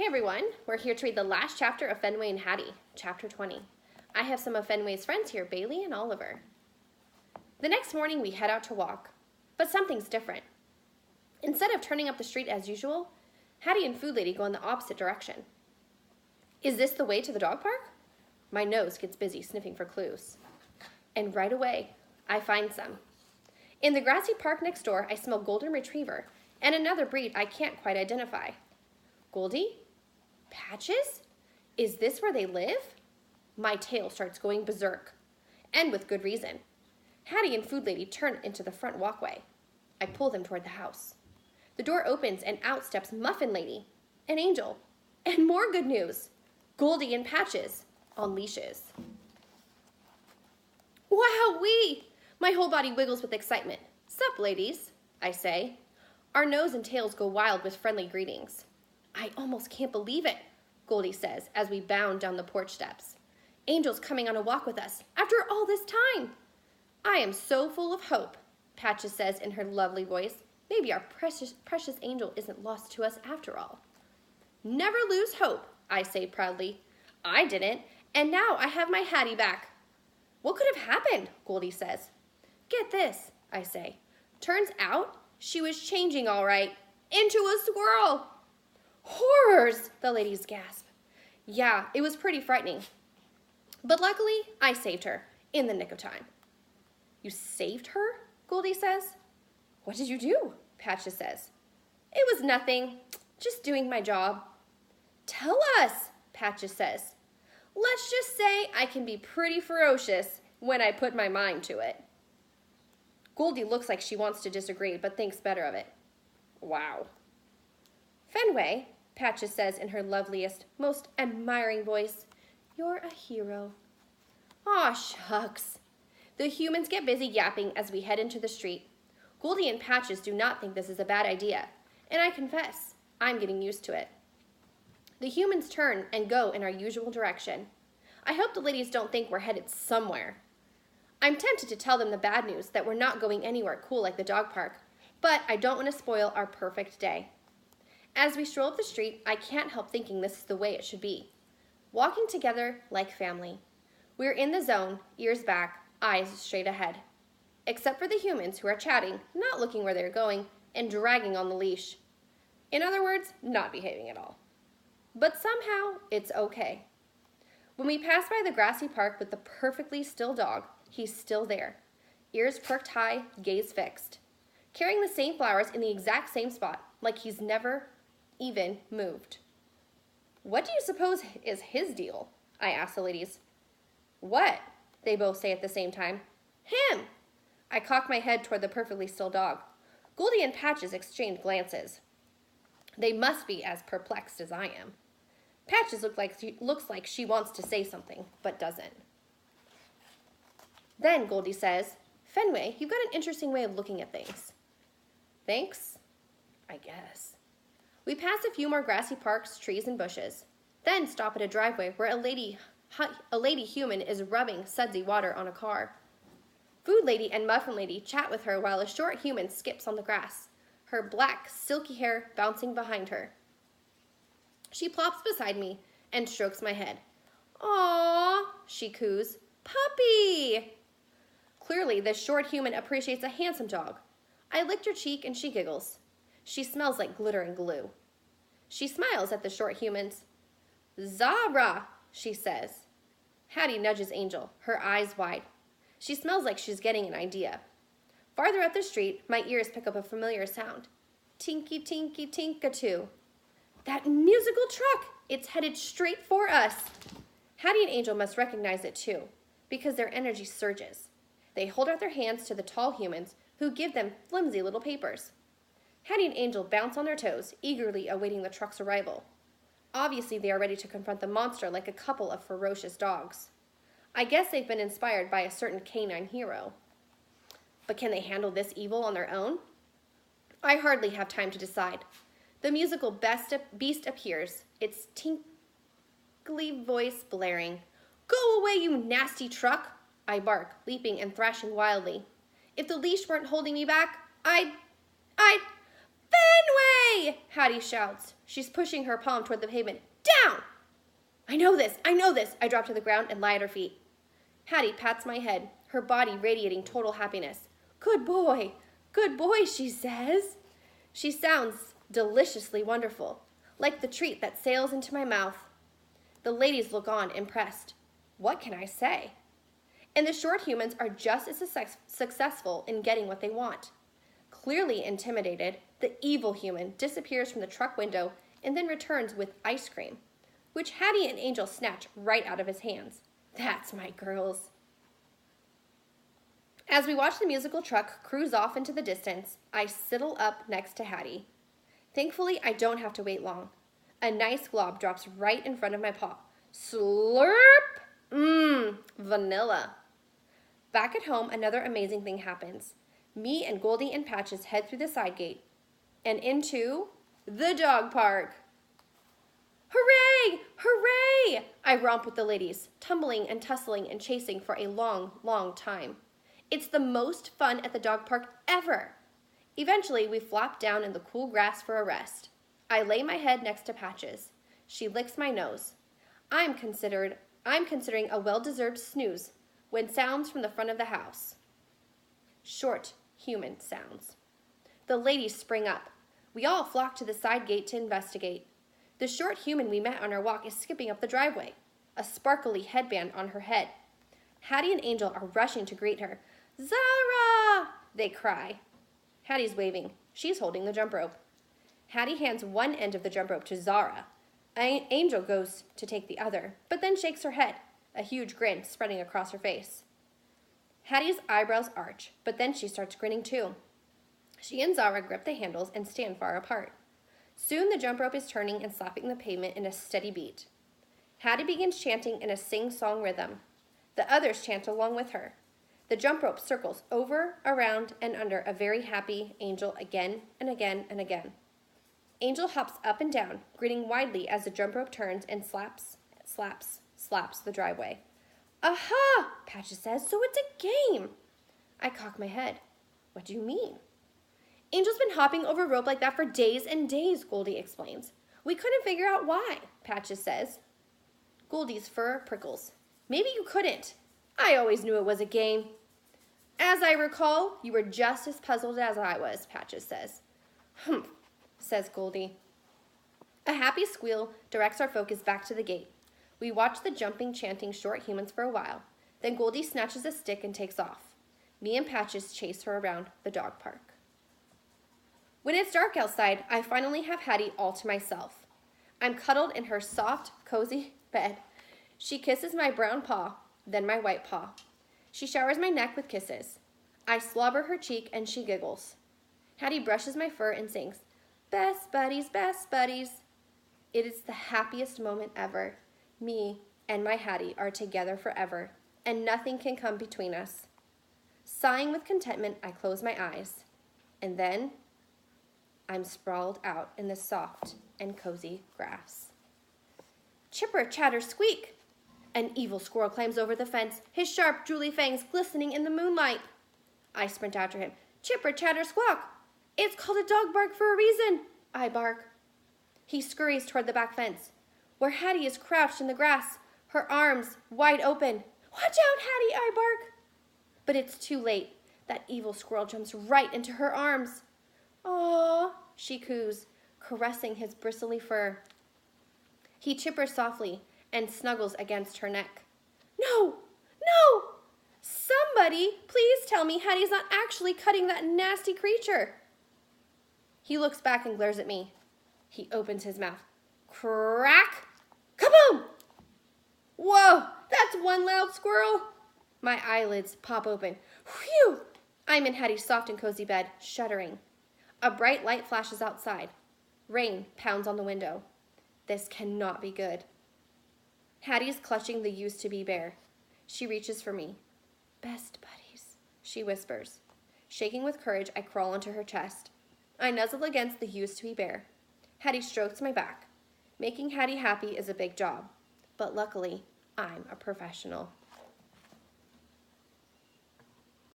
Hey everyone, we're here to read the last chapter of Fenway and Hattie, chapter 20. I have some of Fenway's friends here, Bailey and Oliver. The next morning we head out to walk, but something's different. Instead of turning up the street as usual, Hattie and Food Lady go in the opposite direction. Is this the way to the dog park? My nose gets busy sniffing for clues. And right away, I find some. In the grassy park next door, I smell Golden Retriever and another breed I can't quite identify. Goldie? Patches? Is this where they live? My tail starts going berserk, and with good reason. Hattie and Food Lady turn into the front walkway. I pull them toward the house. The door opens and out steps Muffin Lady, an angel, and more good news. Goldie and Patches on leashes. Wowee! My whole body wiggles with excitement. Sup, ladies, I say. Our nose and tails go wild with friendly greetings. I almost can't believe it, Goldie says as we bound down the porch steps. Angel's coming on a walk with us after all this time. I am so full of hope, Patches says in her lovely voice. Maybe our precious Angel isn't lost to us after all. Never lose hope, I say proudly. I didn't, and now I have my Hattie back. What could have happened, Goldie says. Get this, I say. Turns out she was changing all right into a squirrel. Horrors, the ladies gasp. Yeah, it was pretty frightening. But luckily, I saved her in the nick of time. You saved her? Goldie says. What did you do? Patches says. It was nothing, just doing my job. Tell us, Patches says. Let's just say I can be pretty ferocious when I put my mind to it. Goldie looks like she wants to disagree, but thinks better of it. Wow. Fenway, Patches says in her loveliest, most admiring voice, you're a hero. Aw, shucks. The humans get busy yapping as we head into the street. Goldie and Patches do not think this is a bad idea, and I confess, I'm getting used to it. The humans turn and go in our usual direction. I hope the ladies don't think we're headed somewhere. I'm tempted to tell them the bad news that we're not going anywhere cool like the dog park, but I don't want to spoil our perfect day. As we stroll up the street, I can't help thinking this is the way it should be. Walking together like family. We're in the zone, ears back, eyes straight ahead. Except for the humans who are chatting, not looking where they're going, and dragging on the leash. In other words, not behaving at all. But somehow, it's okay. When we pass by the grassy park with the perfectly still dog, he's still there. Ears perked high, gaze fixed. Carrying the same flowers in the exact same spot, like he's never even moved. What do you suppose is his deal? I ask the ladies. What? They both say at the same time. Him! I cock my head toward the perfectly still dog. Goldie and Patches exchange glances. They must be as perplexed as I am. Patches looks like she wants to say something, but doesn't. Then Goldie says, Fenway, you've got an interesting way of looking at things. Thanks? I guess. We pass a few more grassy parks, trees, and bushes, then stop at a driveway where a lady human is rubbing sudsy water on a car. Food Lady and Muffin Lady chat with her while a short human skips on the grass, her black, silky hair bouncing behind her. She plops beside me and strokes my head. Aww, she coos. Puppy! Clearly, this short human appreciates a handsome dog. I licked her cheek and she giggles. She smells like glitter and glue. She smiles at the short humans. Zabra, she says. Hattie nudges Angel, her eyes wide. She smells like she's getting an idea. Farther up the street, my ears pick up a familiar sound. Tinky, tinky, tinkatoo. That musical truck! It's headed straight for us. Hattie and Angel must recognize it too, because their energy surges. They hold out their hands to the tall humans, who give them flimsy little papers. Hattie and Angel bounce on their toes, eagerly awaiting the truck's arrival. Obviously, they are ready to confront the monster like a couple of ferocious dogs. I guess they've been inspired by a certain canine hero. But can they handle this evil on their own? I hardly have time to decide. The musical beast appears, its tinkly voice blaring. Go away, you nasty truck! I bark, leaping and thrashing wildly. If the leash weren't holding me back, Fenway! Hattie shouts. She's pushing her palm toward the pavement. Down! I know this. I drop to the ground and lie at her feet. Hattie pats my head, her body radiating total happiness. Good boy, she says. She sounds deliciously wonderful, like the treat that sails into my mouth. The ladies look on, impressed. What can I say? And the short humans are just as successful in getting what they want. Clearly intimidated, the evil human disappears from the truck window and then returns with ice cream, which Hattie and Angel snatch right out of his hands. That's my girls. As we watch the musical truck cruise off into the distance, I sidle up next to Hattie. Thankfully, I don't have to wait long. A nice glob drops right in front of my paw. Slurp! Vanilla. Back at home, another amazing thing happens. Me and Goldie and Patches head through the side gate and into the dog park. Hooray! Hooray! I romp with the ladies, tumbling and tussling and chasing for a long, long time. It's the most fun at the dog park ever. Eventually, we flop down in the cool grass for a rest. I lay my head next to Patches. She licks my nose. I'm considering a well-deserved snooze when sounds from the front of the house. Short, human sounds. The ladies spring up. We all flock to the side gate to investigate. The short human we met on our walk is skipping up the driveway, a sparkly headband on her head. Hattie and Angel are rushing to greet her. Zara! They cry. Hattie's waving. She's holding the jump rope. Hattie hands one end of the jump rope to Zara. Angel goes to take the other, but then shakes her head, a huge grin spreading across her face. Hattie's eyebrows arch, but then she starts grinning too. She and Zara grip the handles and stand far apart. Soon the jump rope is turning and slapping the pavement in a steady beat. Hattie begins chanting in a sing-song rhythm. The others chant along with her. The jump rope circles over, around, and under a very happy Angel again and again and again. Angel hops up and down, grinning widely as the jump rope turns and slaps the driveway. Aha! Patches says, so it's a game. I cock my head. What do you mean? Angel's been hopping over rope like that for days and days, Goldie explains. We couldn't figure out why, Patches says. Goldie's fur prickles. Maybe you couldn't. I always knew it was a game. As I recall, you were just as puzzled as I was, Patches says. Humph, says Goldie. A happy squeal directs our focus back to the gate. We watch the jumping, chanting short humans for a while. Then Goldie snatches a stick and takes off. Me and Patches chase her around the dog park. When it's dark outside, I finally have Hattie all to myself. I'm cuddled in her soft, cozy bed. She kisses my brown paw, then my white paw. She showers my neck with kisses. I slobber her cheek and she giggles. Hattie brushes my fur and sings, best buddies, best buddies. It is the happiest moment ever. Me and my Hattie are together forever, and nothing can come between us. Sighing with contentment, I close my eyes, and then I'm sprawled out in the soft and cozy grass. Chipper, chatter, squeak! An evil squirrel climbs over the fence, his sharp, jewelly fangs glistening in the moonlight. I sprint after him. Chipper, chatter, squawk! It's called a dog bark for a reason, I bark. He scurries toward the back fence, where Hattie is crouched in the grass, her arms wide open. Watch out, Hattie, I bark. But it's too late. That evil squirrel jumps right into her arms. Aw, she coos, caressing his bristly fur. He chippers softly and snuggles against her neck. No! No! Somebody, please tell me Hattie's not actually cutting that nasty creature. He looks back and glares at me. He opens his mouth. Crack! Kaboom! Whoa, that's one loud squirrel. My eyelids pop open. Whew! I'm in Hattie's soft and cozy bed, shuddering. A bright light flashes outside. Rain pounds on the window. This cannot be good. Hattie's clutching the used-to-be bear. She reaches for me. Best buddies, she whispers. Shaking with courage, I crawl onto her chest. I nuzzle against the used-to-be bear. Hattie strokes my back. Making Hattie happy is a big job, but luckily, I'm a professional.